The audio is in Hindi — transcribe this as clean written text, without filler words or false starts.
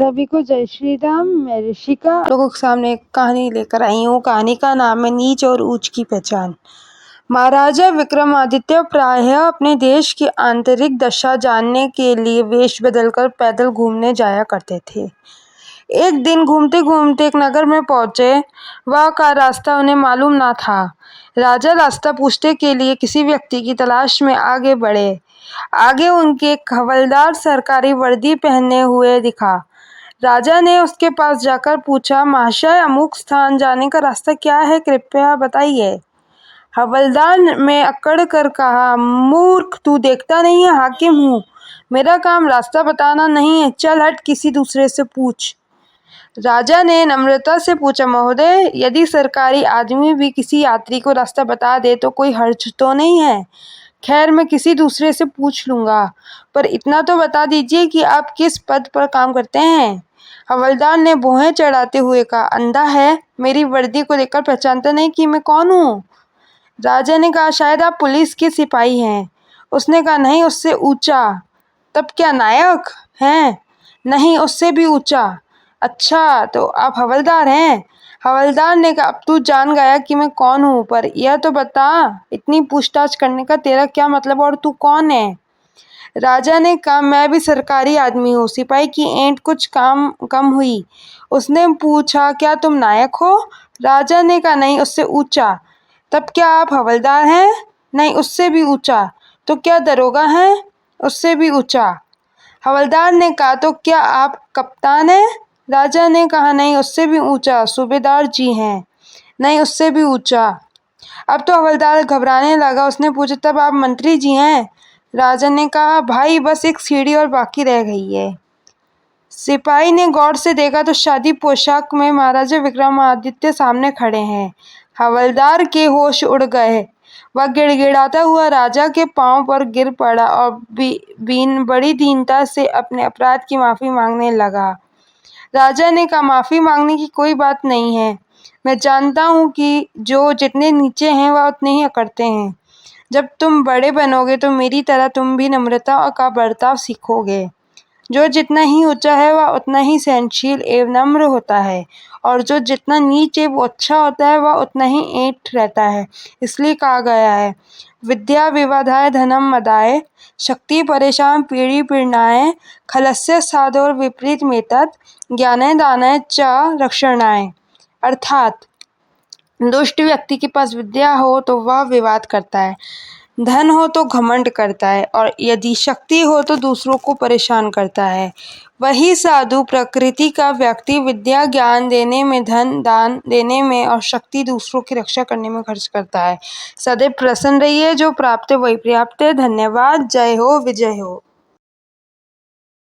सभी को जय श्री राम। मैं ऋषिका लोगों के सामने एक कहानी लेकर आई हूँ। कहानी का नाम है नीच और ऊंच की पहचान। महाराजा विक्रमादित्य प्रायः अपने देश की आंतरिक दशा जानने के लिए वेश बदलकर पैदल घूमने जाया करते थे। एक दिन घूमते घूमते एक नगर में पहुंचे। वह का रास्ता उन्हें मालूम ना था। राजा रास्ता पूछने के लिए किसी व्यक्ति की तलाश में आगे बढ़े। आगे उनके एक हवलदार सरकारी वर्दी पहने हुए दिखा। राजा ने उसके पास जाकर पूछा, महाशय, अमुक स्थान जाने का रास्ता क्या है, कृपया बताइए। हवलदार में अकड़ कर कहा, मूर्ख, तू देखता नहीं है, हाकिम हूँ। मेरा काम रास्ता बताना नहीं है, चल हट, किसी दूसरे से पूछ। राजा ने नम्रता से पूछा, महोदय, यदि सरकारी आदमी भी किसी यात्री को रास्ता बता दे तो कोई हर्ज तो नहीं है। खैर, मैं किसी दूसरे से पूछ लूँगा, पर इतना तो बता दीजिए कि आप किस पद पर काम करते हैं। हवलदार ने भौहें चढ़ाते हुए कहा, अंधा है, मेरी वर्दी को देखकर पहचानता नहीं कि मैं कौन हूँ। राजा ने कहा, शायद आप पुलिस के सिपाही हैं। उसने कहा, नहीं, उससे ऊंचा। तब क्या नायक हैं? नहीं, उससे भी ऊंचा। अच्छा, तो आप हवलदार हैं? हवलदार ने कहा, अब तू जान गया कि मैं कौन हूँ, पर यह तो बता, इतनी पूछताछ करने का तेरा क्या मतलब और तू कौन है? राजा ने कहा, मैं भी सरकारी आदमी हूँ। सिपाही की ऐंठ कुछ कम हुई। उसने पूछा, क्या तुम नायक हो? राजा ने कहा, नहीं, उससे ऊंचा। तब क्या आप हवलदार हैं? नहीं, उससे भी ऊंचा। तो क्या दरोगा हैं? उससे भी ऊंचा। हवलदार ने कहा, तो क्या आप कप्तान हैं? राजा ने कहा, नहीं, उससे भी ऊंचा। सूबेदार जी हैं? नहीं, उससे भी ऊंचा। अब तो हवलदार घबराने लगा। उसने पूछा, तब आप मंत्री जी हैं? राजा ने कहा, भाई, बस एक सीढ़ी और बाकी रह गई है। सिपाही ने गौर से देखा तो शादी पोशाक में महाराजा विक्रमादित्य सामने खड़े हैं। हवलदार के होश उड़ गए। वह गिड़गिड़ाता हुआ राजा के पांव पर गिर पड़ा और बड़ी दीनता से अपने अपराध की माफी मांगने लगा। राजा ने कहा, माफी मांगने की कोई बात नहीं है। मैं जानता हूँ कि जो जितने नीचे हैं वह उतने ही अकड़ते हैं। जब तुम बड़े बनोगे तो मेरी तरह तुम भी नम्रता का बर्ताव सीखोगे। जो जितना ही ऊंचा है वह उतना ही सहनशील एवं नम्र होता है, और जो जितना नीचे वो अच्छा होता है वह उतना ही ऐंठ रहता है। इसलिए कहा गया है, विद्या विवादाय धनम मदाय, शक्ति परेशान पीढ़ी पीड़नाय, खलस्य साधोर विपरीत मेतत्, ज्ञानाय दानाय च रक्षणाय। अर्थात, दुष्ट व्यक्ति के पास विद्या हो तो वह विवाद करता है, धन हो तो घमंड करता है, और यदि शक्ति हो तो दूसरों को परेशान करता है। वही साधु प्रकृति का व्यक्ति विद्या ज्ञान देने में, धन दान देने में और शक्ति दूसरों की रक्षा करने में खर्च करता है। सदैव प्रसन्न रहिए, जो प्राप्त है वही पर्याप्त है। धन्यवाद। जय हो, विजय हो।